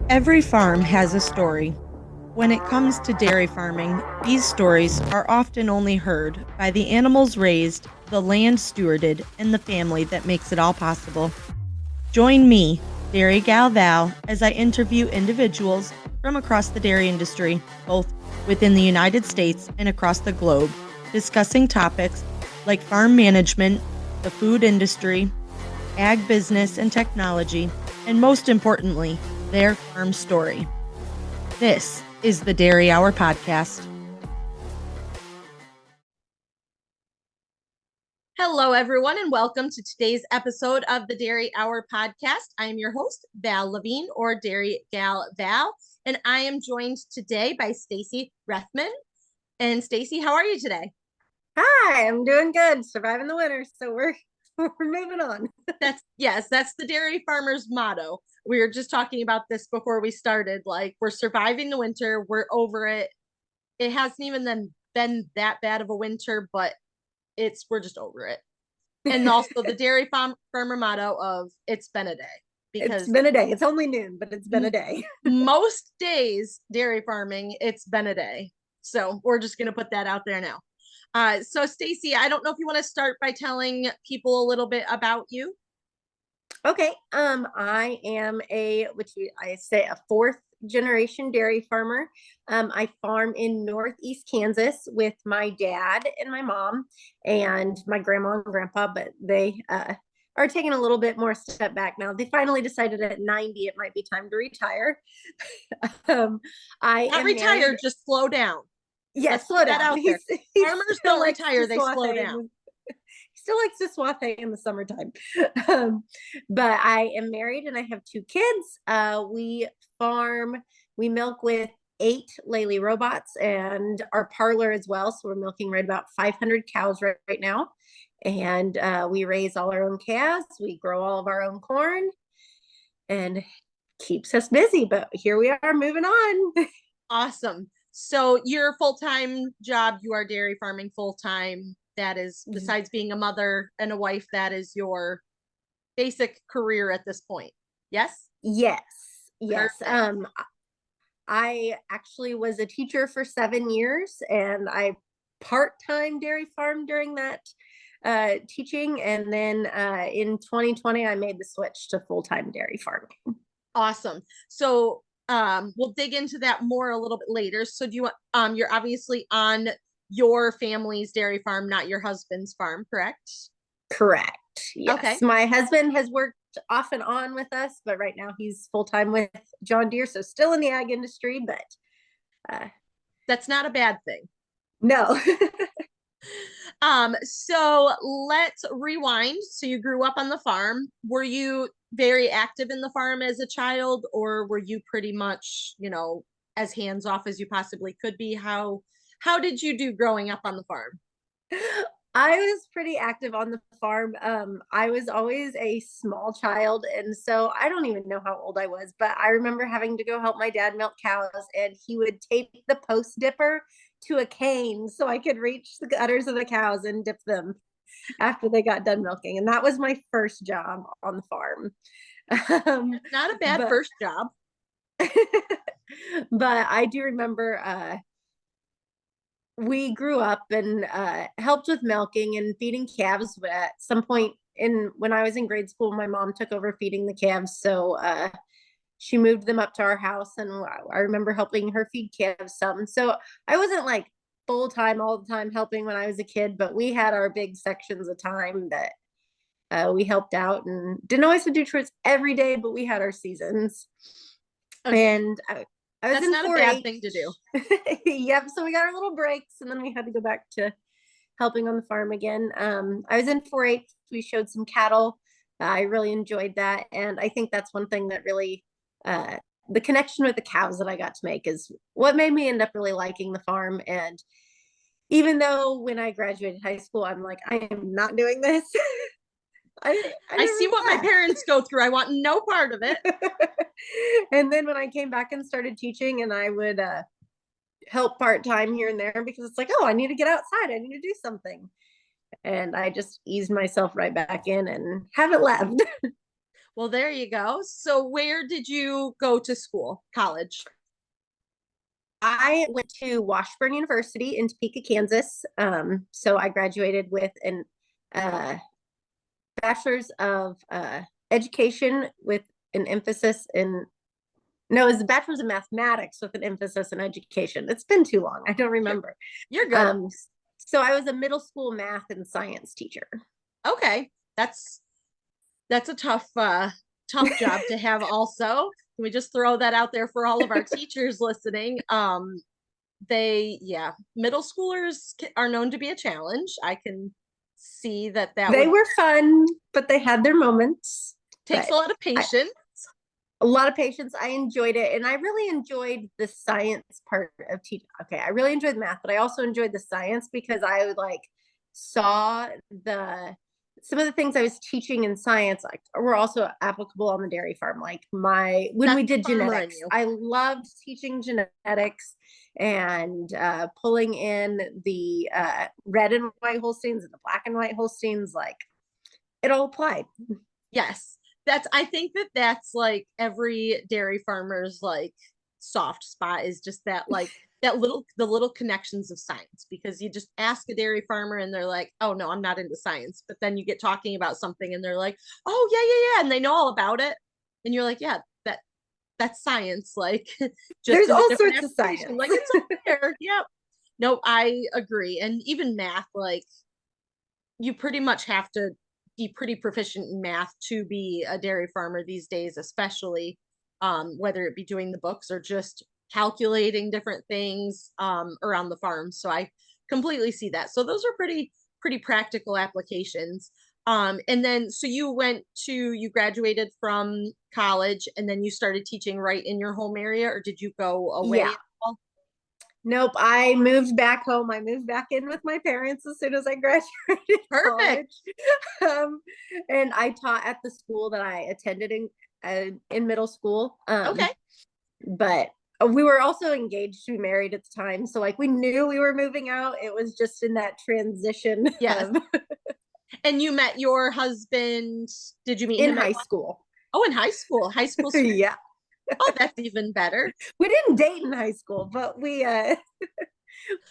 Every farm has a story. When it comes to dairy farming, these stories are often only heard by the animals raised, the land stewarded, and the family that makes it all possible. Join me, Dairy Gal Val, as I interview individuals from across the dairy industry, both within the United States and across the globe, discussing topics like farm management, the food industry, ag business and technology, and most importantly, their farm story. This is the Dairy Hour Podcast. Hello, everyone, and welcome to today's episode of the Dairy Hour Podcast. I am your host, Val Lavigne, or Dairy Gal Val, and I am joined today by Stacy Rethman. And Stacy, how are you today? Hi, I'm doing good. Surviving the winter, so we're moving on. That's the dairy farmer's motto. We were just talking about this before we started. Like, we're surviving the winter, we're over it. It hasn't even been that bad of a winter, but we're just over it. And also the dairy farmer motto of "It's been a day," because it's been a day. It's only noon, but it's been a day. Most days dairy farming, it's been a day. So we're just gonna put that out there now. So Stacy, I don't know if you want to start by telling people a little bit about you. Okay. I am a fourth generation dairy farmer. I farm in Northeast Kansas with my dad and my mom and my grandma and grandpa, but they are taking a little bit more step back now. They finally decided at 90 it might be time to retire. I Not retire, married. Just slow down. Yes, slow down. Out there. Farmers don't retire, they slow down. He still likes to swathe in the summertime. But I am married and I have two kids. We milk with 8 Lely robots and our parlor as well. So we're milking right about 500 cows right now. And we raise all our own calves. We grow all of our own corn and keeps us busy. But here we are moving on. Awesome. So your full-time job, you are dairy farming full-time. That is, besides being a mother and a wife, that is your basic career at this point. Yes? Yes. I actually was a teacher for 7 years and I part-time dairy farmed during that teaching. And then in 2020, I made the switch to full-time dairy farming. Awesome. So we'll dig into that more a little bit later. So do you you're obviously on your family's dairy farm, not your husband's farm, correct? Correct. Yes. Okay. My husband has worked off and on with us, but right now he's full-time with John Deere, so still in the ag industry, but that's not a bad thing. No. So let's rewind. So you grew up on the farm. Were you very active in the farm as a child, or were you pretty much, as hands off as you possibly could be? How did you do growing up on the farm? I was pretty active on the farm. I was always a small child, and so I don't even know how old I was, but I remember having to go help my dad milk cows, and he would tape the post dipper to a cane so I could reach the udders of the cows and dip them after they got done milking. And that was my first job on the farm. Not a bad first job. But I do remember we grew up and helped with milking and feeding calves. But at some point when I was in grade school, my mom took over feeding the calves. So she moved them up to our house, and I remember helping her feed calves some. So I wasn't like full-time all the time helping when I was a kid, but we had our big sections of time that we helped out, and didn't always have to do chores every day, but we had our seasons. Okay. And I was That's not a bad thing to do. Yep. So we got our little breaks, and then we had to go back to helping on the farm again. I was in 4-H. We showed some cattle. I really enjoyed that, and I think that's one thing that really the connection with the cows that I got to make is what made me end up really liking the farm. And even though when I graduated high school, I'm like, I am not doing this. I see what my parents go through. I want no part of it. And then when I came back and started teaching, and I would help part-time here and there, because it's like, oh, I need to get outside. I need to do something. And I just eased myself right back in and haven't left. Well, there you go. So where did you go to school, college? I went to Washburn University in Topeka, Kansas. So I graduated with an uh, bachelor's of education with an emphasis in, no, it's a bachelor's of mathematics with an emphasis in education. It's been too long. I don't You're, remember. you're good. So I was a middle school math and science teacher. Okay. That's a tough job to have also. Can we just throw that out there for all of our teachers listening? Yeah, middle schoolers are known to be a challenge. I can see that They would were fun, but they had their moments. takes But a lot of patience. a lot of patience. I enjoyed it, and I really enjoyed the science part of teaching. Okay, I really enjoyed math, but I also enjoyed the science because I would like saw the some of the things I was teaching in science like were also applicable on the dairy farm. Like when That's we did the farmer in genetics, you. I loved teaching genetics and pulling in the red and white Holsteins and the black and white Holsteins. Like it all applied. Yes. I think that's like every dairy farmer's like soft spot is just that like the little connections of science, because you just ask a dairy farmer and they're like, oh no, I'm not into science. But then you get talking about something and they're like, oh yeah, yeah, yeah. And they know all about it. And you're like, yeah, that's science, like just There's in a all different sorts of application. science. Like it's all there. Yep. No, I agree. And even math, like you pretty much have to be pretty proficient in math to be a dairy farmer these days, especially whether it be doing the books or just calculating different things around the farm. So I completely see that. So those are pretty practical applications. And then so you graduated from college and then you started teaching right in your home area, or did you go away Yeah. at all? Nope. I moved back home. I moved back in with my parents as soon as I graduated Perfect. college. And I taught at the school that I attended in middle school. Okay. But we were also engaged to be married at the time. So like we knew we were moving out. It was just in that transition Yes. of And you met your husband, did you meet in him high at school. Oh, in high school, high school sweetheart. Yeah. Oh, that's even better. We didn't date in high school, but we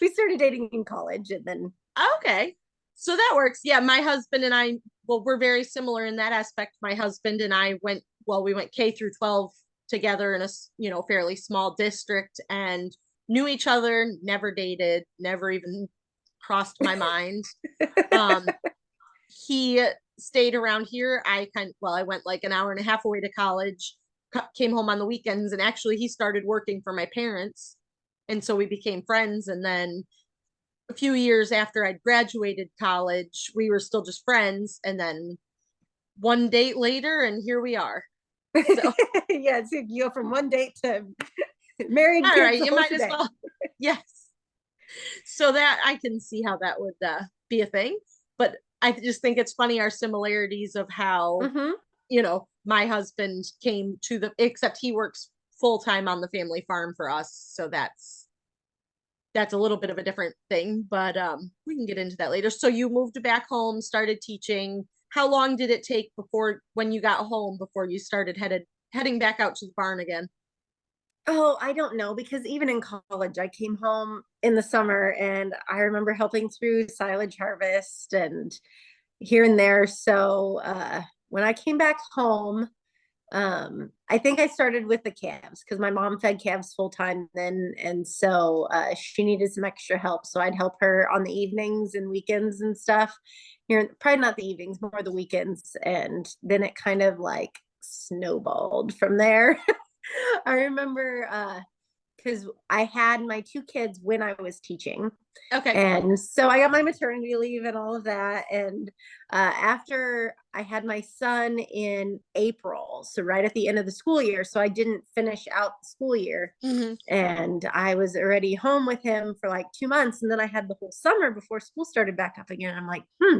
we started dating in college and then Okay. So that works. Yeah, my husband and I, well, we're very similar in that aspect. My husband and I we went K through 12 together in a, fairly small district and knew each other, never dated, never even crossed my mind. Um, he stayed around here. I went like an hour and a half away to college, came home on the weekends, and actually he started working for my parents. And so we became friends. And then a few years after I'd graduated college, we were still just friends. And then one date later, and here we are. So, yeah, so you go from one date to married all kids, right, the you whole might as shebang. well. Yes. So that I can see how that would be a thing. But I just think it's funny our similarities of how, Mm-hmm. My husband came to except he works full time on the family farm for us. So that's a little bit of a different thing, but we can get into that later. So you moved back home, started teaching. How long did it take when you got home before you started heading back out to the barn again? Oh, I don't know because even in college, I came home in the summer and I remember helping through silage harvest and here and there. So when I came back home, I think I started with the calves because my mom fed calves full time then, and so she needed some extra help. So I'd help her on the evenings and weekends and stuff. Here, probably not the evenings, more the weekends, and then it kind of like snowballed from there. I remember because I had my two kids when I was teaching. Okay. And so I got my maternity leave and all of that. And after I had my son in April, so right at the end of the school year, so I didn't finish out the school year. Mm-hmm. And I was already home with him for like 2 months. And then I had the whole summer before school started back up again. I'm like, what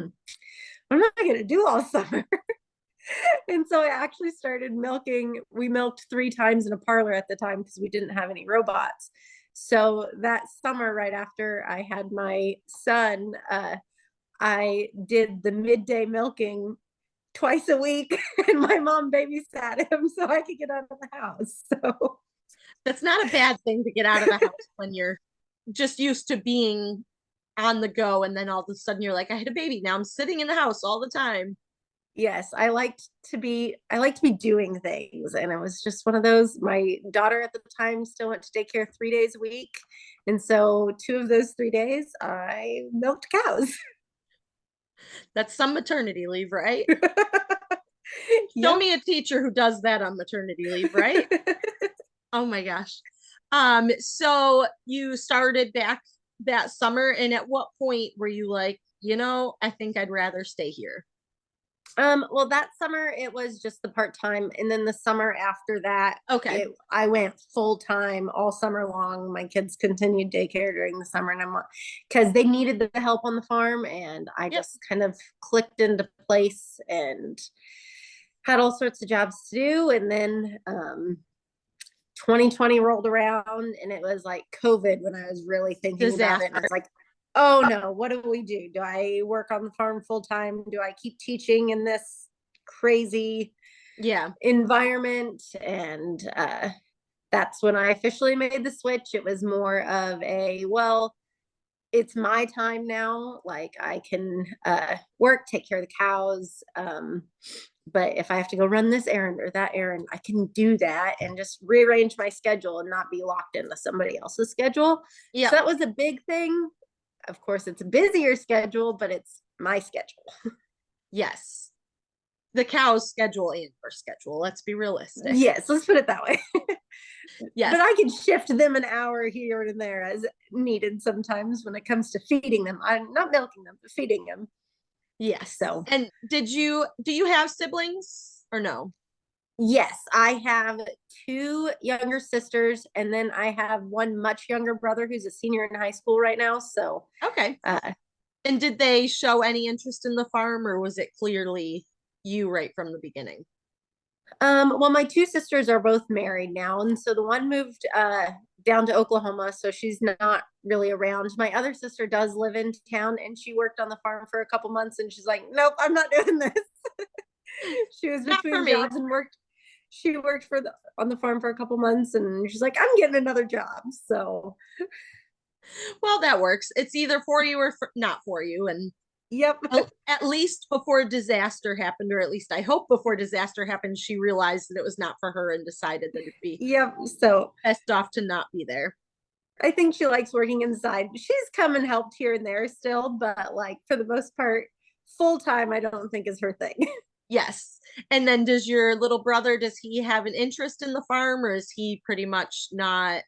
am I going to do all summer? And so I actually started milking. We milked 3 times in a parlor at the time because we didn't have any robots. So that summer, right after I had my son, I did the midday milking twice a week, and my mom babysat him so I could get out of the house. So That's not a bad thing to get out of the house when you're just used to being on the go, and then all of a sudden you're like, I had a baby, now I'm sitting in the house all the time. yes, I like to be doing things, and it was just one of those. My daughter at the time still went to daycare 3 days a week, and so 2 of those 3 days I milked cows. That's some maternity leave, right? Show Yep. me a teacher who does that on maternity leave, right? Oh my gosh. So you started back that summer, and at what point were you like, I think I'd rather stay here? Well, that summer it was just the part-time, and then the summer after that, Okay. I went full-time all summer long. My kids continued daycare during the summer, and because they needed the help on the farm, and I Yep. just kind of clicked into place and had all sorts of jobs to do. And then 2020 rolled around, and it was like COVID when I was really thinking about it. And I Disaster. was like, oh no, what do we do? Do I work on the farm full time? Do I keep teaching in this crazy Yeah. environment? And that's when I officially made the switch. It was more of well, it's my time now. Like I can work, take care of the cows. But if I have to go run this errand or that errand, I can do that and just rearrange my schedule and not be locked into somebody else's schedule. Yeah. So that was a big thing. Of course, it's a busier schedule, but it's my schedule. Yes. The cow's schedule and your schedule. Let's be realistic. Yes, let's put it that way. Yes. But I can shift them an hour here and there as needed sometimes when it comes to feeding them. I'm not milking them, but feeding them. Yes. So, And do you have siblings or no? yes, I have 2 younger sisters, and then I have one much younger brother who's a senior in high school right now. So, Okay. And did they show any interest in the farm, or was it clearly you right from the beginning? well, my 2 sisters are both married now, and so the one moved down to Oklahoma, so she's not really around. My other sister does live in town, and she worked on the farm for a couple months, and she's like, "Nope, I'm not doing this." She was Not for between me. jobs and worked. She worked on the farm for a couple months, and she's like, "I'm getting another job." So, Well, that works. It's either for you or not for you. And yep. at least before disaster happened, or at least I hope before disaster happened, she realized that it was not for her and decided that it'd be Yep. So best off to not be there. I think she likes working inside. She's come and helped here and there still, but like for the most part, full time, I don't think is her thing. Yes. And then does your little brother, does he have an interest in the farm, or is he pretty much not?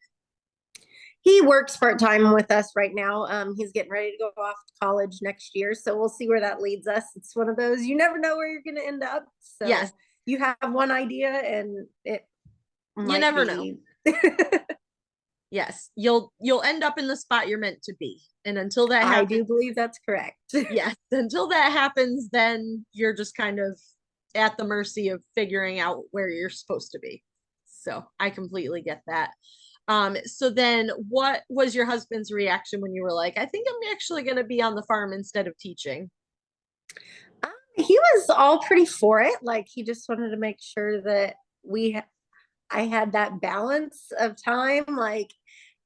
He works part time with us right now. He's getting ready to go off to college next year, so we'll see where that leads us. It's one of those you never know where you're going to end up. So Yes. you have one idea, and it You never know. Yes, you'll end up in the spot you're meant to be. And until that happens, I do believe that's correct. yes, until that happens, then you're just kind of at the mercy of figuring out where you're supposed to be. So I completely get that. So then what was your husband's reaction when you were like, I think I'm actually going to be on the farm instead of teaching? He was all pretty for it. Like he just wanted to make sure that I had that balance of time. Like,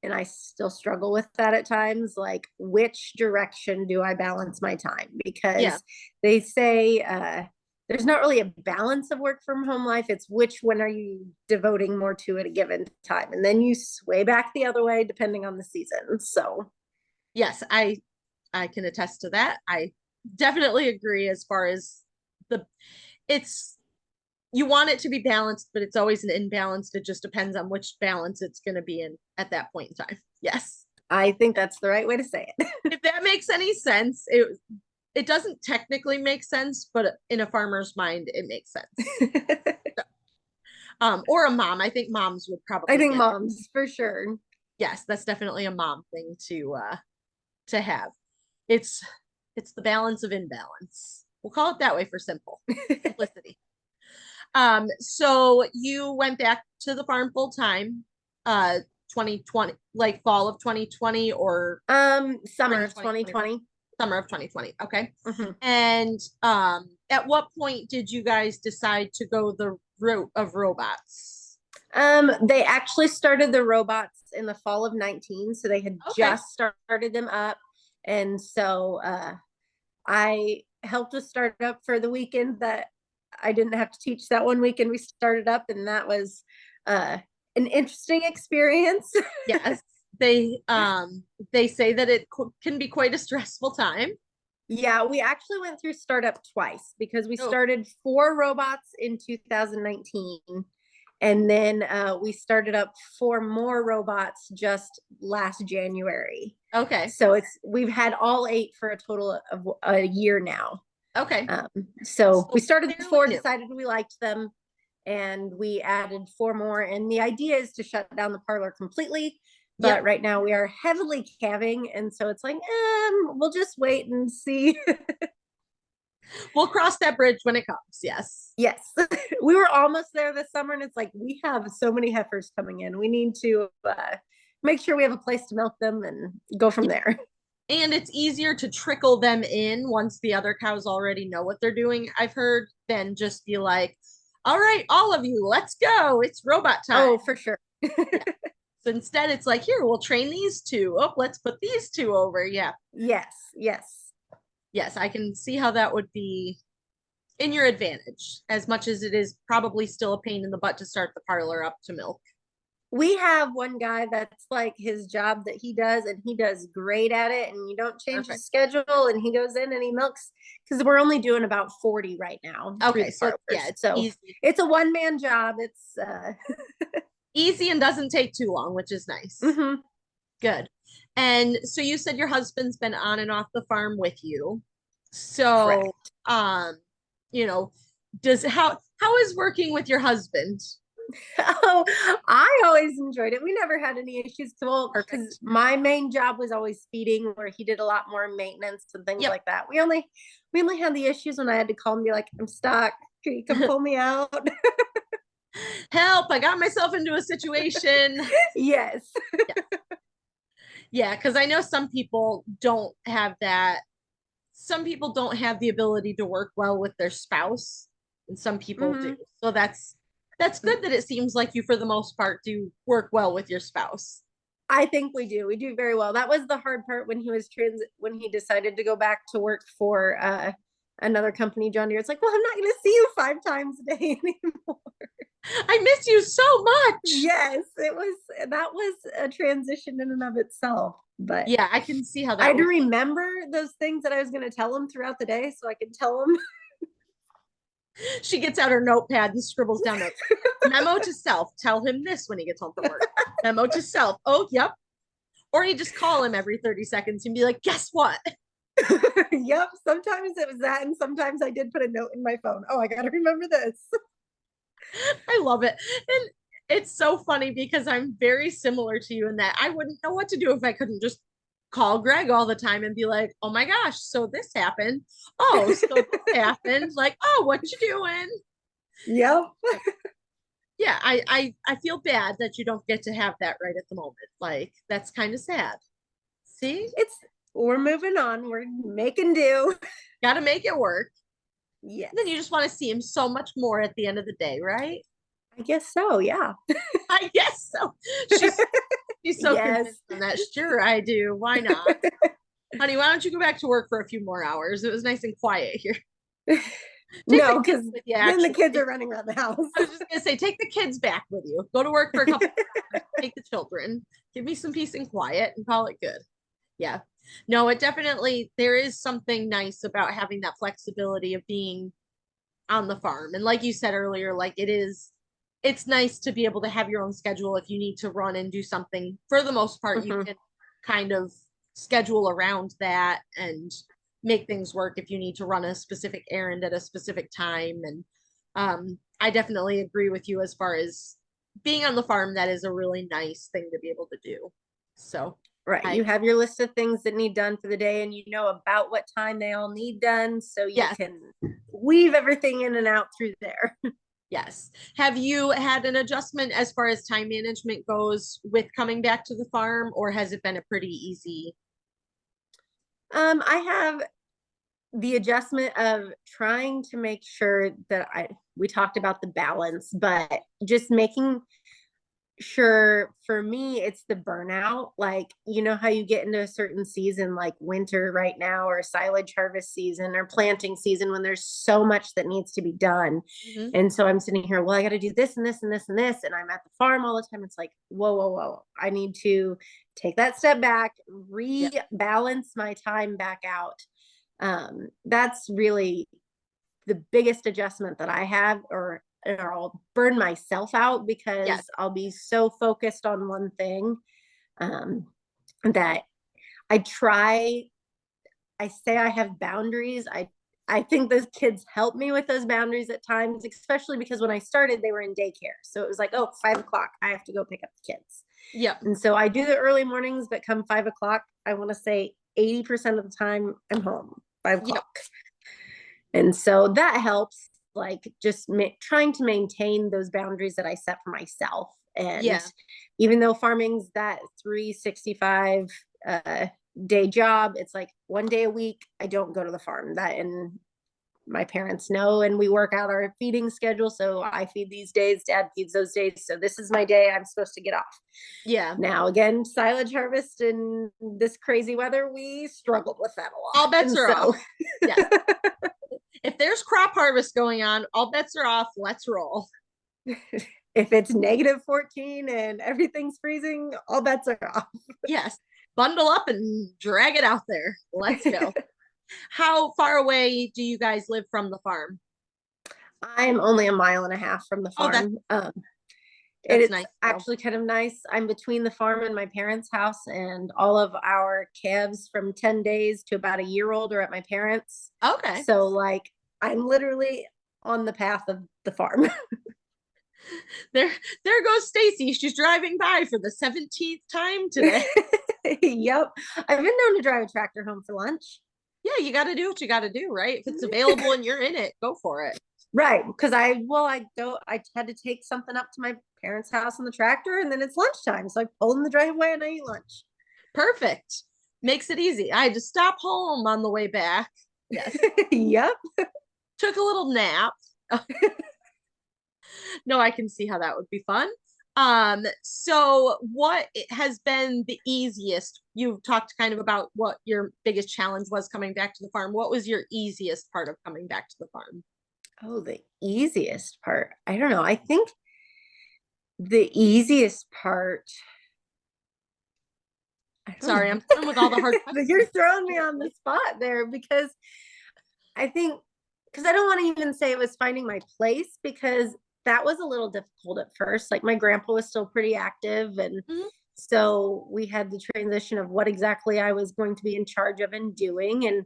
and I still struggle with that at times. Like, which direction do I balance my time? Because they say there's not really a balance of work from home life. It's which one are you devoting more to at a given time, and then you sway back the other way depending on the season. So, yes, I can attest to that. I definitely agree as far as it's you want it to be balanced, but it's always an imbalance. It just depends on which balance it's going to be in at that point in time. Yes. I think that's the right way to say it. If that makes any sense, it doesn't technically make sense, but in a farmer's mind, it makes sense. Or a mom. I think moms would probably. I think moms for sure. Yes, that's definitely a mom thing to have. It's the balance of imbalance. We'll call it that way for simplicity. So you went back to the farm full time, 2020, like fall of 2020 or summer of 2020. Summer of 2020. Okay. Mm-hmm. And at what point did you guys decide to go the route of robots? They actually started the robots in the fall of 19, so they had just started them up. And so I helped us start up for the weekend that I didn't have to teach. That one weekend we started up, and that was an interesting experience. Yes, they say that it can be quite a stressful time. Yeah, we actually went through startup twice because we started 4 robots in 2019, and then we started up 4 more robots just last January. Okay. So we've had all 8 for a total of a year now. Okay. So we started 4, decided we liked them, and we added 4 more. And the idea is to shut down the parlor completely. But right now we are heavily calving, and so it's like, we'll just wait and see. We'll cross that bridge when it comes. Yes. Yes. We were almost there this summer, and it's like, we have so many heifers coming in. We need to make sure we have a place to milk them and go from there. And it's easier to trickle them in once the other cows already know what they're doing, I've heard, than just be like, all right, all of you, let's go. It's robot time. Oh, for sure. So instead, it's like, here, we'll train these 2. Oh, let's put these 2 over. Yeah. Yes. Yes, I can see how that would be in your advantage, as much as it is probably still a pain in the butt to start the parlor up to milk. We have one guy that's like his job that he does, and he does great at it, and you don't change his schedule, and he goes in and he milks, because we're only doing about 40 right now. Okay, so yeah, it's a one-man job. It's easy and doesn't take too long, which is nice. Mm-hmm. Good. And so you said your husband's been on and off the farm with you. So, correct. You know, how is working with your husband? Oh, I always enjoyed it. We never had any issues, because my main job was always feeding, where he did a lot more maintenance and things like that. We only had the issues when I had to call and be like, I'm stuck. Can you come pull me out? Help, I got myself into a situation. Yes. Yeah, because I know some people don't have that. Some people don't have the ability to work well with their spouse, and some people do. So that's good that it seems like you, for the most part, do work well with your spouse. I think we do. We do very well. That was the hard part when he decided to go back to work for another company, John Deere. It's like, well, I'm not going to see you 5 times a day anymore. I miss you so much. Yes, that was a transition in and of itself. But yeah, I can see how that I had to remember those things that I was going to tell him throughout the day, so I could tell him. She gets out her notepad and scribbles down notes. Memo to self, tell him this when he gets home from work. Memo to self, oh, yep. Or you just call him every 30 seconds and be like, guess what? Yep, sometimes it was that, and sometimes I did put a note in my phone. Oh, I got to remember this. I love it. And it's so funny because I'm very similar to you in that I wouldn't know what to do if I couldn't just call Greg all the time and be like, oh my gosh, so this happened. Oh, so this happened. Like, oh, what you doing? Yep. Yeah, I feel bad that you don't get to have that right at the moment. Like, that's kind of sad. See? We're moving on. We're making do. Got to make it work. Yeah. Then you just want to see him so much more at the end of the day, right? I guess so. Yeah. I guess so. She's so convinced on that. Sure, I do. Why not? Honey, why don't you go back to work for a few more hours? It was nice and quiet here. No, because then the kids are running around the house. I was just gonna say, take the kids back with you. Go to work for a couple hours, take the children, give me some peace and quiet, and call it good. Yeah. No, it definitely, there is something nice about having that flexibility of being on the farm. And like you said earlier, like it's nice to be able to have your own schedule. If you need to run and do something, for the most part, you can kind of schedule around that and make things work if you need to run a specific errand at a specific time. And I definitely agree with you as far as being on the farm. That is a really nice thing to be able to do. So right, you have your list of things that need done for the day, and you know about what time they all need done, so you can weave everything in and out through there. Yes. Have you had an adjustment as far as time management goes with coming back to the farm, or has it been a pretty easy? I have the adjustment of trying to make sure that we talked about the balance, but just making sure, for me, it's the burnout. Like, you know how you get into a certain season, like winter right now, or silage harvest season, or planting season, when there's so much that needs to be done. Mhm. And so I'm sitting here, well, I got to do this and this and this and this, and I'm at the farm all the time. It's like, whoa, whoa, whoa, I need to take that step back, rebalance my time back out. That's really the biggest adjustment that I have, or I'll burn myself out because Yes. I'll be so focused on one thing, that I say I have boundaries. I think those kids help me with those boundaries at times, especially because when I started, they were in daycare. So it was like, oh, 5 o'clock, I have to go pick up the kids. Yep. And so I do the early mornings, but come 5 o'clock, I want to say 80% of the time I'm home, 5 o'clock. And so that helps, like, just trying to maintain those boundaries that I set for myself. And even though farming's that 365 day job, it's like one day a week I don't go to the farm. That, and my parents know, and we work out our feeding schedule. So I feed these days, dad feeds those days. So this is my day I'm supposed to get off. Yeah. Now, again, silage harvest in this crazy weather, we struggled with that a lot. All bets are off. Yeah. If there's crop harvest going on, all bets are off. Let's roll. If it's -14 and everything's freezing, all bets are off. Yes. Bundle up and drag it out there. Let's go. How far away do you guys live from the farm? I'm only 1.5 miles from the farm. It's nice, actually kind of nice. I'm between the farm and my parents' house, and all of our calves from 10 days to about a year old are at my parents'. Okay. So, like, I'm literally on the path of the farm. There goes Stacy. She's driving by for the 17th time today. Yep. I've been known to drive a tractor home for lunch. Yeah, you got to do what you got to do, right? If it's available and you're in it, go for it. Right. Because I had to take something up to my parents' house on the tractor, and then it's lunchtime. So I pull in the driveway and I eat lunch. Perfect. Makes it easy. I had to stop home on the way back. Yes. Yep. Took a little nap. No, I can see how that would be fun. So what has been the easiest? You talked kind of about what your biggest challenge was coming back to the farm. What was your easiest part of coming back to the farm? Oh, the easiest part. I don't know. I think the easiest part. Sorry, I'm coming with all the hard questions. You're throwing me on the spot there, because I don't want to even say it was finding my place, because that was a little difficult at first. Like, my grandpa was still pretty active, and so we had the transition of what exactly I was going to be in charge of and doing. And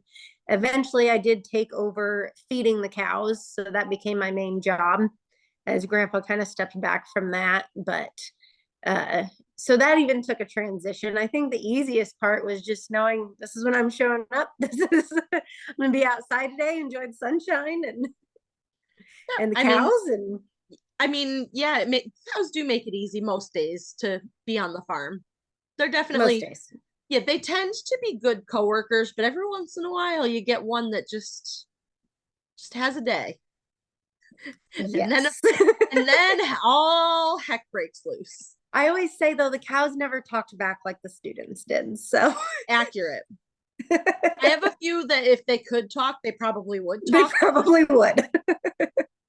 eventually I did take over feeding the cows, so that became my main job, as grandpa kind of stepped back from that. But so that even took a transition. I think the easiest part was just knowing this is when I'm showing up. I'm gonna be outside today, enjoy the sunshine and the cows. Yeah, cows do make it easy most days to be on the farm. They're definitely, most days. Yeah, they tend to be good coworkers, but every once in a while you get one that just has a day. Yes. and then all heck breaks loose. I always say, though, the cows never talked back like the students did. So accurate. I have a few that if they could talk, they probably would talk. They probably would.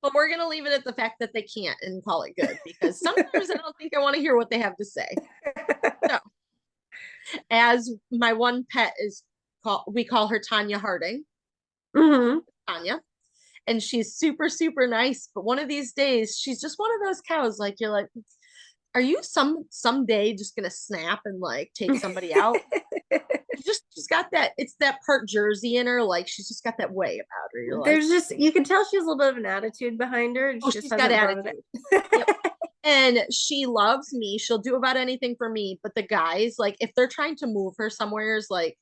But we're going to leave it at the fact that they can't and call it good, because sometimes I don't think I want to hear what they have to say. So, as my one pet is called, we call her Tanya Harding. Tanya. And she's super, super nice. But one of these days, she's just one of those cows. Like, you're like, are you someday just going to snap and like take somebody out? She's got that, it's that part Jersey in her. Like, she's just got that way about her. You're There's like, you can tell she has a little bit of an attitude behind her. She's got attitude. Yep. And she loves me. She'll do about anything for me. But the guys, like, if they're trying to move her somewhere, is like,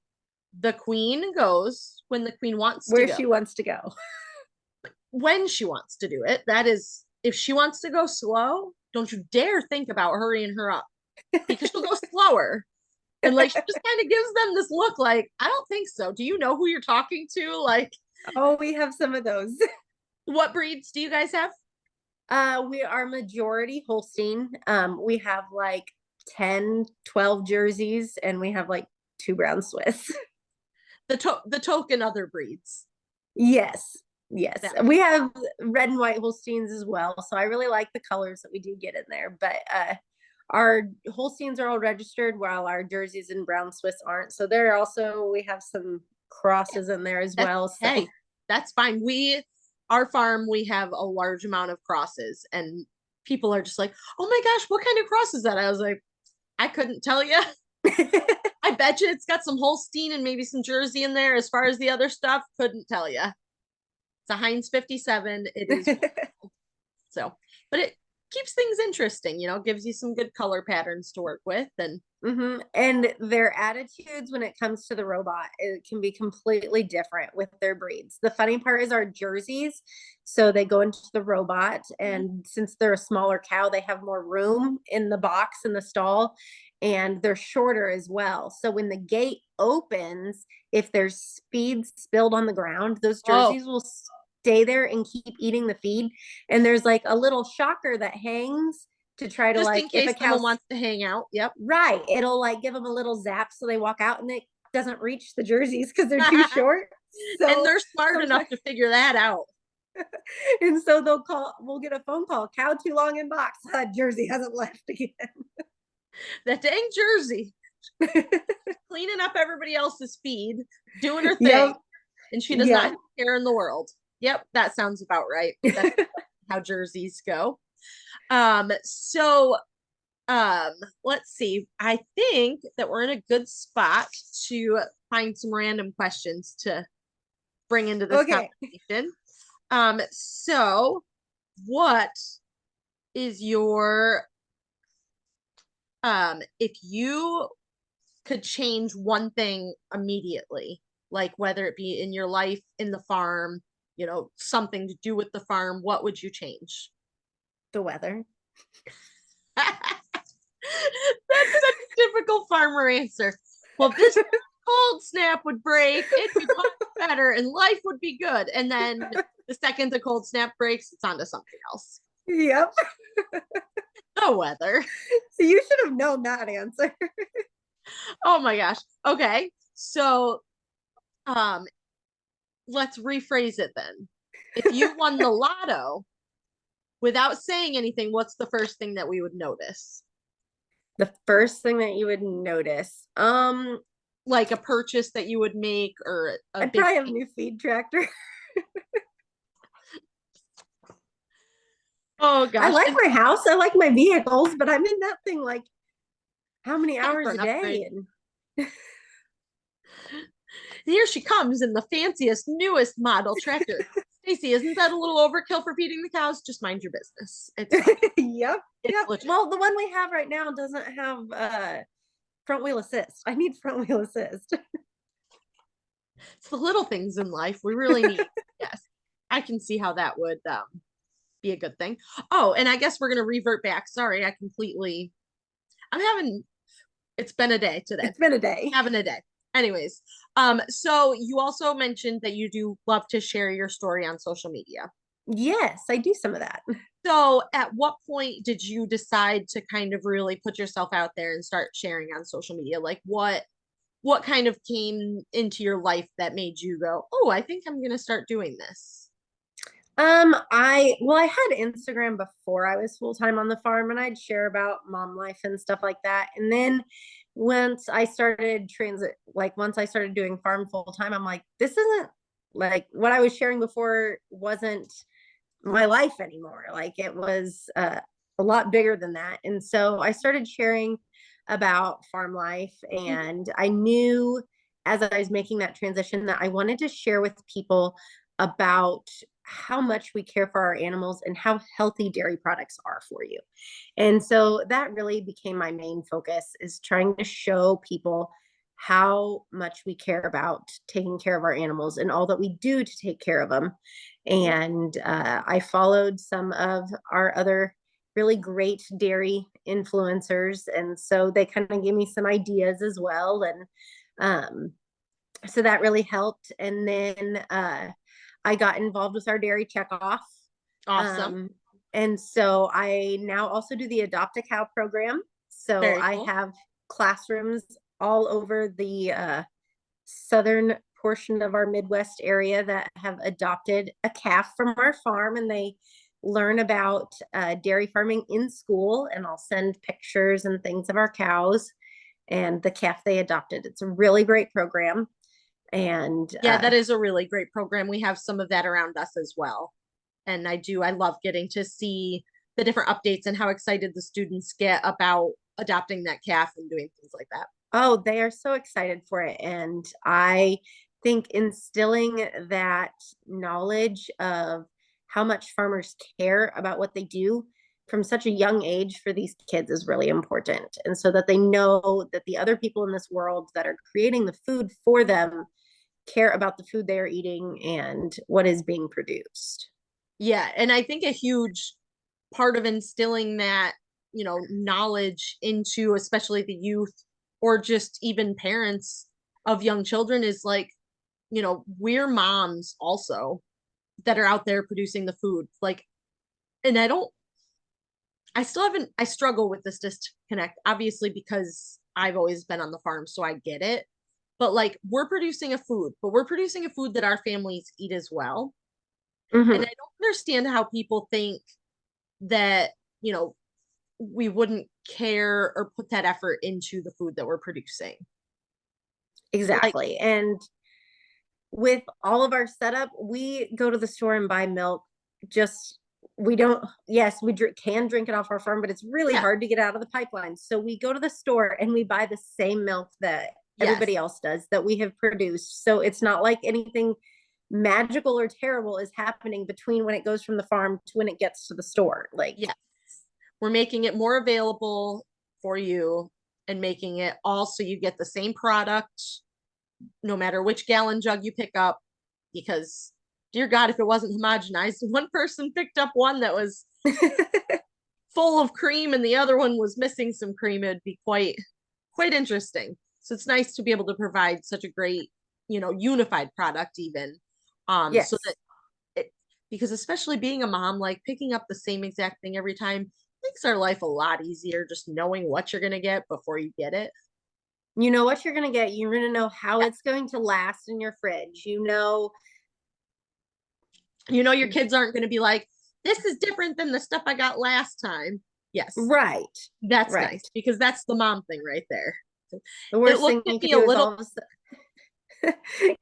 the queen goes when the queen wants to go. Where she wants to go. When she wants to do it. That is, if she wants to go slow, don't you dare think about hurrying her up, because she'll go slower. And like, she just kind of gives them this look like, I don't think so. Do you know who you're talking to? Like, Oh, we have some of those. What breeds do you guys have? We are majority Holstein. We have like 10, 12 jerseys, and we have like 2 brown Swiss. The token other breeds. Yes. Yes. Yeah. We have red and white Holsteins as well. So I really like the colors that we do get in there. But our Holsteins are all registered while our jerseys and brown Swiss aren't. So they're also, we have some crosses in there as well. So Hey, that's fine. Our farm, we have a large amount of crosses, and people are just like, oh my gosh, what kind of cross is that? I was like, I couldn't tell you. I bet you it's got some Holstein and maybe some Jersey in there. As far as the other stuff, couldn't tell you. It's a Heinz 57. It is so, but it keeps things interesting, gives you some good color patterns to work with. And and their attitudes when it comes to the robot, it can be completely different with their breeds. The funny part is our jerseys, so they go into the robot, and since they're a smaller cow, they have more room in the box in the stall, and they're shorter as well. So when the gate opens, if there's feed spilled on the ground, those jerseys will stay there and keep eating the feed. And there's like a little shocker that hangs to try to, just like, in case if a cow wants to hang out. Yep. Right. It'll like give them a little zap so they walk out, and it doesn't reach the jerseys because they're too short. So and they're smart enough to figure that out. And so we'll get a phone call, cow too long in box. Jersey hasn't left again. That dang Jersey. Cleaning up everybody else's feed, doing her thing. Yep. And she does not have care in the world. Yep, that sounds about right. That's how jerseys go. So let's see. I think that we're in a good spot to find some random questions to bring into this conversation. So what is your if you could change one thing immediately, like whether it be in your life, in the farm, something to do with the farm, what would you change? The weather. That's such a typical farmer answer. Well, if this cold snap would break, it'd be much better and life would be good. And then the second the cold snap breaks, it's on to something else. Yep. The weather. So you should have known that answer. Oh my gosh. Okay. So let's rephrase it then. If you won the lotto without saying anything, what's the first thing that we would notice? The first thing that you would notice, like a purchase that you would make, or I'd probably have a new feed tractor. Oh gosh. I like my house. I like my vehicles, but I'm in that thing like how many hours a day? And here she comes in the fanciest, newest model tractor. Stacy, isn't that a little overkill for feeding the cows? Just mind your business. It's fine. Yep. Legit. Well, the one we have right now doesn't have front wheel assist. I need front wheel assist. It's the little things in life we really need. Yes. I can see how that would be a good thing. Oh, and I guess we're gonna revert back. Sorry, it's been a day today. It's been a day. Having a day. Anyways, so you also mentioned that you do love to share your story on social media. Yes, I do some of that. So at what point did you decide to kind of really put yourself out there and start sharing on social media? Like what kind of came into your life that made you go, oh, I think I'm gonna start doing this? I had Instagram before I was full-time on the farm, and I'd share about mom life and stuff like that. And then once I started doing farm full-time, I'm like, this isn't like what I was sharing before wasn't my life anymore. Like it was a lot bigger than that. And so I started sharing about farm life, and I knew as I was making that transition that I wanted to share with people about how much we care for our animals and how healthy dairy products are for you. And so that really became my main focus, is trying to show people how much we care about taking care of our animals and all that we do to take care of them. And I followed some of our other really great dairy influencers, and so they kind of gave me some ideas as well. And so that really helped. And then I got involved with our dairy checkoff. Awesome. And so I now also do the Adopt a Cow program. So Very I cool. have classrooms all over the southern portion of our Midwest area that have adopted a calf from our farm, and they learn about dairy farming in school. And I'll send pictures and things of our cows and the calf they adopted. It's a really great program. And yeah, that is a really great program. We have some of that around us as well. And I love getting to see the different updates and how excited the students get about adopting that calf and doing things like that. oh, they are so excited for it. And I think instilling that knowledge of how much farmers care about what they do from such a young age for these kids is really important. And so that they know that the other people in this world that are creating the food for them care about the food they are eating and what is being produced. Yeah, and I think a huge part of instilling that, knowledge into especially the youth or just even parents of young children is like, we're moms also that are out there producing the food. Like, and I still haven't, I struggle with this disconnect, obviously, because I've always been on the farm, so I get it. But like, we're producing a food, but we're producing a food that our families eat as well. Mm-hmm. And I don't understand how people think that, we wouldn't care or put that effort into the food that we're producing. Exactly. Like, and with all of our setup, we go to the store and buy milk. Just we don't. Yes, we can drink it off our farm, but it's really yeah, hard to get out of the pipeline. So we go to the store and we buy the same milk that yes. everybody else does that we have produced. So it's not like anything magical or terrible is happening between when it goes from the farm to when it gets to the store. Like, Yeah, we're making it more available for you and making it all so you get the same product no matter which gallon jug you pick up, because dear God, if it wasn't homogenized, one person picked up one that was full of cream and the other one was missing some cream, it'd be quite interesting. So it's nice to be able to provide such a great, unified product even. yes. So that it, because especially being a mom, like picking up the same exact thing every time makes our life a lot easier, just knowing what you're gonna get before you get it. You know what you're going to get. You're going to know how Yeah. it's going to last in your fridge. Your kids aren't going to be like, this is different than the stuff I got last time. Yes. Right. That's right. nice, because that's the mom thing right there. The worst It looked thing you at can me a do is little, all of a sudden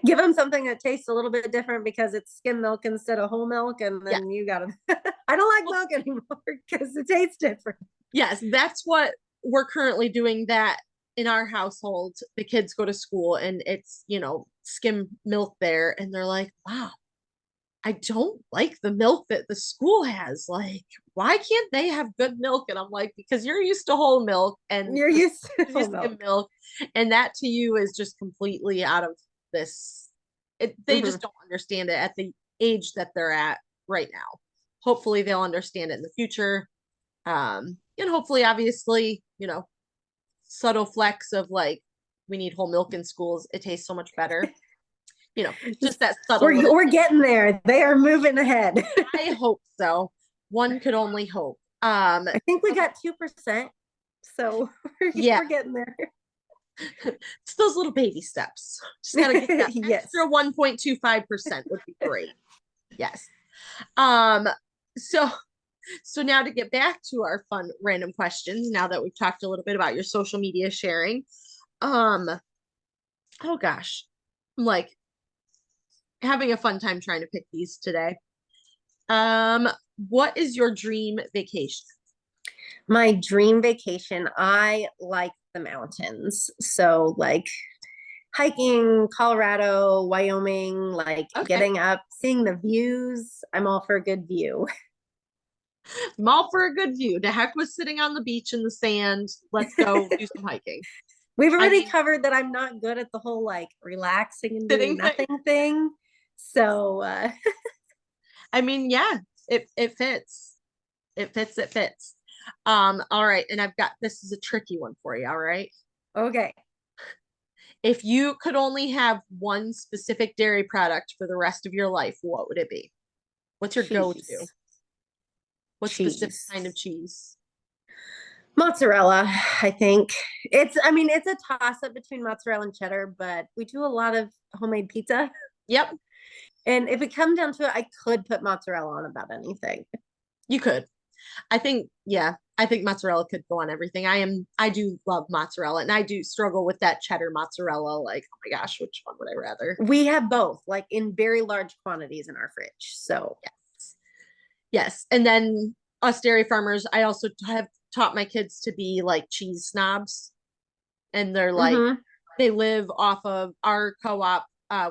give them something that tastes a little bit different because it's skim milk instead of whole milk, and yeah. then you gotta I don't like milk anymore because it tastes different. Yes, that's what we're currently doing that in our household. The kids go to school and it's, skim milk there, and they're like, wow, I don't like the milk that the school has. Like, why can't they have good milk? And I'm like, because you're used to whole milk and You're used to whole skim milk. milk, and that to you is just completely out of this. They just don't understand it at the age that they're at right now. Hopefully, they'll understand it in the future. And hopefully, obviously, subtle flex of like, we need whole milk in schools. It tastes so much better. Just that subtle. We're getting there. They are moving ahead. I hope so. One could only hope. I think we got 2%. So yeah, we're getting there. It's those little baby steps. Just gotta get that yes. extra 1.25% would be great. Yes. So now to get back to our fun random questions, now that we've talked a little bit about your social media sharing. Oh gosh. I'm like having a fun time trying to pick these today. What is your dream vacation? My dream vacation, I like the mountains. So like hiking, Colorado, Wyoming, like getting up, seeing the views. I'm all for a good view. I'm all for a good view. The heck with sitting on the beach in the sand. Let's go do some hiking. We've already covered that I'm not good at the whole like relaxing and doing nothing thing. So I mean, yeah, it fits. It fits. All right. And I've got, this is a tricky one for you. All right. Okay. If you could only have one specific dairy product for the rest of your life, what would it be? What's your go-to? Cheese. What specific Cheese. kind of cheese? Mozzarella, I think. I mean, it's a toss up between mozzarella and cheddar, but we do a lot of homemade pizza. Yep, And if it come down to it, I could put mozzarella on about anything. you could. I think mozzarella could go on everything. I do love mozzarella, and I do struggle with that cheddar mozzarella. Like, oh my gosh, which one would I rather? We have both, like in very large quantities in our fridge. So, Yes. Yes. And then us dairy farmers, I also have taught my kids to be like cheese snobs. And they're like, mhm. they live off of our co-op.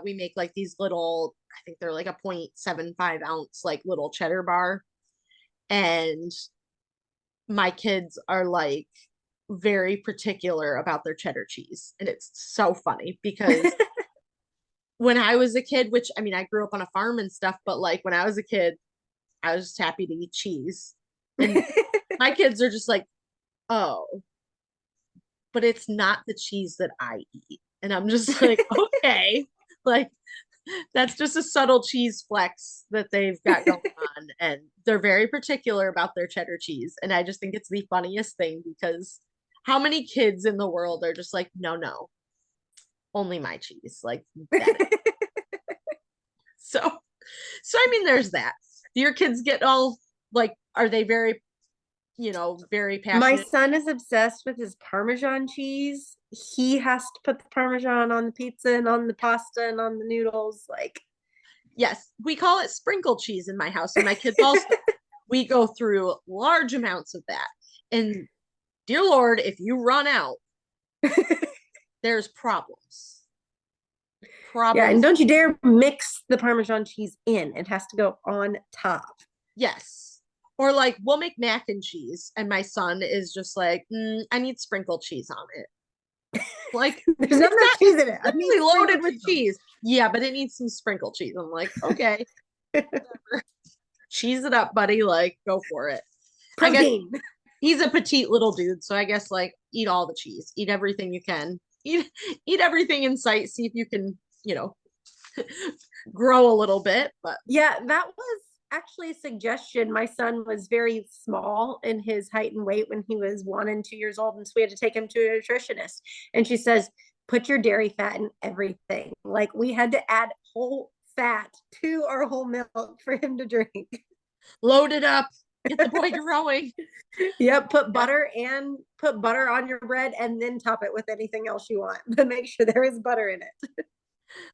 We make like these little, I think they're like a 0.75 ounce, like little cheddar bar. And my kids are like very particular about their cheddar cheese. And it's so funny because when I was a kid, which I mean, I grew up on a farm and stuff, but like when I was a kid, I was just happy to eat cheese. And my kids are just like, oh, but it's not the cheese that I eat. And I'm just like, okay, like that's just a subtle cheese flex that they've got going on. And they're very particular about their cheddar cheese. And I just think it's the funniest thing because how many kids in the world are just like, no, no, only my cheese. Like that. So, so I mean, there's that. Do your kids get all like, are they very, very My passionate? son is obsessed with his Parmesan cheese. He has to put the Parmesan on the pizza and on the pasta and on the noodles. Like, Yes, we call it sprinkle cheese in my house, and my kids also. We go through large amounts of that. And dear Lord, if you run out, there's problems. yeah, Problems. and don't you dare mix the Parmesan cheese in. It has to go on top. Yes. Or like we'll make mac and cheese, and my son is just like, I need sprinkle cheese on it. Like There's not enough cheese in it. I need literally loaded with cheese. cheese. Yeah, but it needs some sprinkle cheese. I'm like, okay, cheese it up, buddy. Like, go for it. I guess Protein. he's a petite little dude, so I guess like eat all the cheese, eat everything you can, eat everything in sight. See if you can, grow a little bit. But Yeah, that was actually a suggestion. My son was very small in his height and weight when he was 1 and 2 years old, and so we had to take him to a nutritionist. And she says, "Put your dairy fat in everything." Like we had to add whole fat to our whole milk for him to drink. load it up, get the boy growing. Yep, put butter on your bread and then top it with anything else you want, but make sure there is butter in it.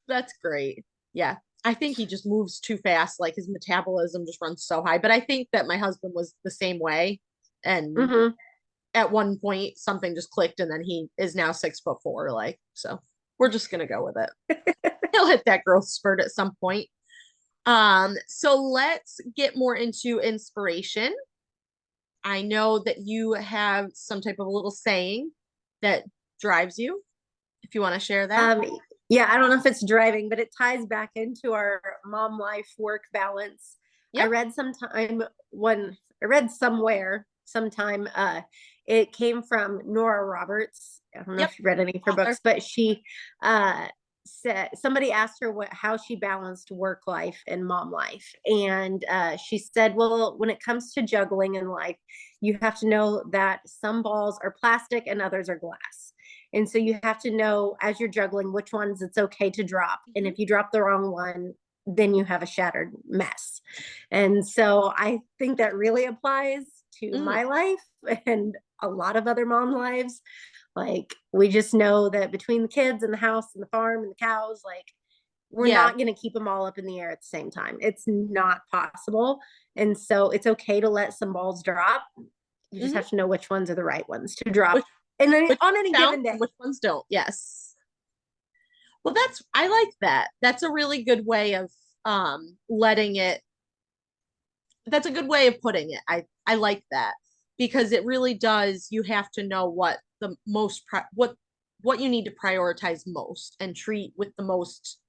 That's great. Yeah. I think he just moves too fast. Like his metabolism just runs so high. But I think that my husband was the same way. And Mm-hmm. at one point, something just clicked, and then he is now 6'4". Like, so we're just gonna go with it. He'll hit that growth spurt at some point. So let's get more into inspiration. I know that you have some type of a little saying that drives you. If you want to share that. Yeah, I don't know if it's driving, but it ties back into our mom life work balance. Yep. I read somewhere sometime, it came from Nora Roberts. I don't know if you read any of her books, but she said somebody asked her how she balanced work life and mom life. And she said, well, when it comes to juggling in life, you have to know that some balls are plastic and others are glass. And so you have to know as you're juggling which ones it's okay to drop. And if you drop the wrong one, then you have a shattered mess. And so I think that really applies to my life and a lot of other mom lives. Like we just know that between the kids and the house and the farm and the cows, like we're not going to keep them all up in the air at the same time. It's not possible. And so it's okay to let some balls drop. You just have to know which ones are the right ones to drop. And then on any given day. Which ones don't? Yes. Well, I like that. That's a really good way of letting it. That's a good way of putting it. I like that because it really does. You have to know what the most what you need to prioritize most and treat with the most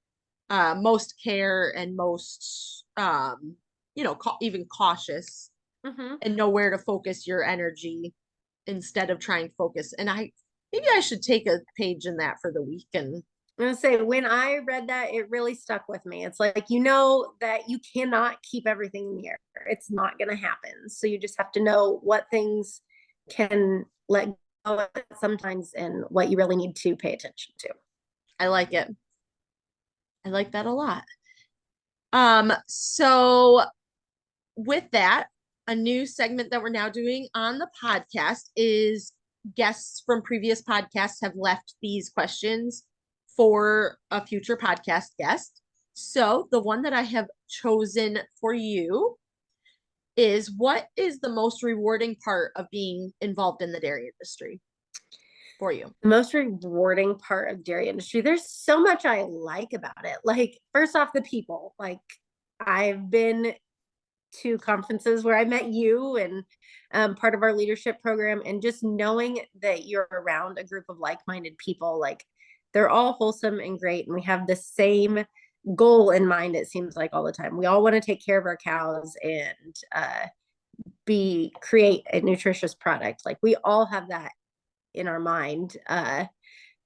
care and most even cautious, and know where to focus your energy instead of trying to focus. And maybe I should take a page in that for the week. And I'm gonna say, when I read that, it really stuck with me. It's like, you know that you cannot keep everything in the air. It's not gonna happen. So you just have to know what things can let go sometimes and what you really need to pay attention to. I like it. I like that a lot. So with that, a new segment that we're now doing on the podcast is guests from previous podcasts have left these questions for a future podcast guest. So the one that I have chosen for you is, what is the most rewarding part of being involved in the dairy industry for you? The most rewarding part of dairy industry, there's so much I like about it. Like, first off, the people. Like, I've been to conferences where I met you and part of our leadership program, and just knowing that you're around a group of like-minded people, like they're all wholesome and great, and we have the same goal in mind. It seems like all the time we all want to take care of our cows and create a nutritious product. Like, we all have that in our mind,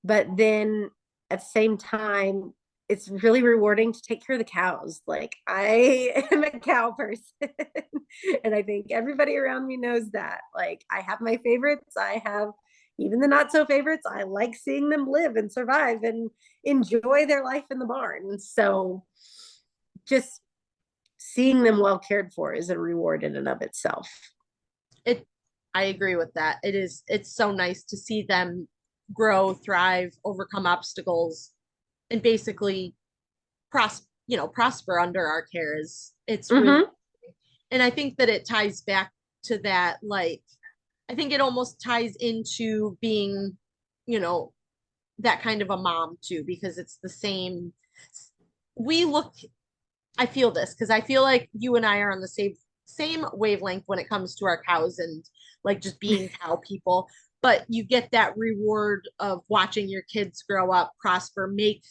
but then at the same time, it's really rewarding to take care of the cows. Like, I am a cow person and I think everybody around me knows that. Like, I have my favorites. I have even the not so favorites. I like seeing them live and survive and enjoy their life in the barn. So just seeing them well cared for is a reward in and of itself. I agree with that. It's so nice to see them grow, thrive, overcome obstacles, and basically prosper under our care. It's really, and I think that it ties back to that. Like, I think it almost ties into being, that kind of a mom too, because it's the same. I feel this because I feel like you and I are on the same wavelength when it comes to our cows and like just being cow people. But you get that reward of watching your kids grow up, prosper, make,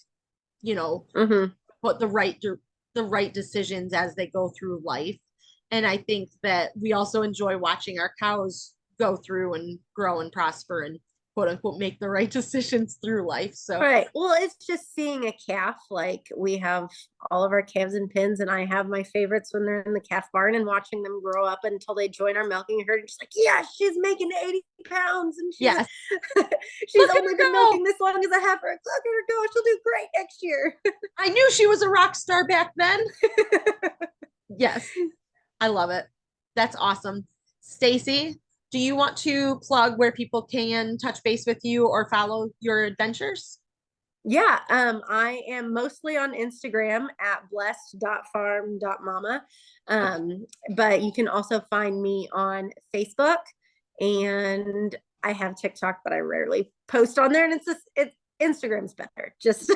put the right decisions as they go through life. And I think that we also enjoy watching our cows go through and grow and prosper and quote unquote make the right decisions through life. So right. Well, it's just seeing a calf. Like, we have all of our calves and pins, and I have my favorites when they're in the calf barn, and watching them grow up until they join our milking herd. Just like, yeah, she's making 80 pounds, and she's only been milking this long as a heifer. Look at her go. She'll do great next year. I knew she was a rock star back then. Yes. I love it. That's awesome. Stacy, do you want to plug where people can touch base with you or follow your adventures? Yeah, I am mostly on Instagram at blessed.farm.mama. But you can also find me on Facebook, and I have TikTok, but I rarely post on there, and Instagram's better. Just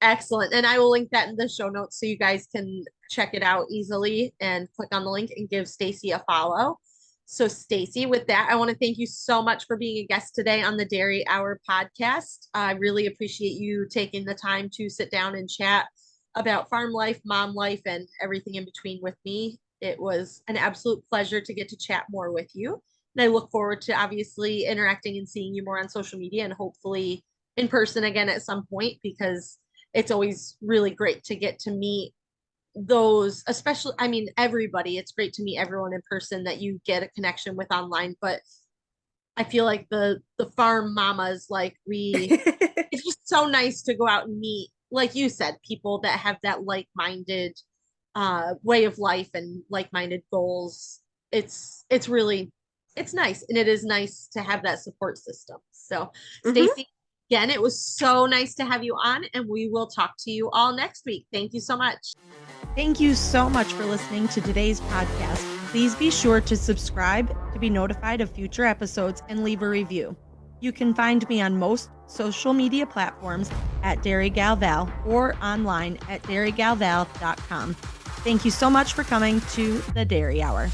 excellent. And I will link that in the show notes so you guys can check it out easily and click on the link and give Stacy a follow. So Stacy, with that, I want to thank you so much for being a guest today on the Dairy Hour podcast. I really appreciate you taking the time to sit down and chat about farm life, mom life, and everything in between with me. It was an absolute pleasure to get to chat more with you. And I look forward to obviously interacting and seeing you more on social media and hopefully in person again at some point, because it's always really great to get to meet those, especially, I mean, everybody. It's great to meet everyone in person that you get a connection with online, but I feel like the farm mamas, like it's just so nice to go out and meet, like you said, people that have that like-minded way of life and like-minded goals. It's nice, and it is nice to have that support system. So Stacy, again, it was so nice to have you on, and we will talk to you all next week. Thank you so much. Thank you so much for listening to today's podcast. Please be sure to subscribe to be notified of future episodes and leave a review. You can find me on most social media platforms at Dairy Gal Val or online at dairygalval.com. Thank you so much for coming to the Dairy Hour.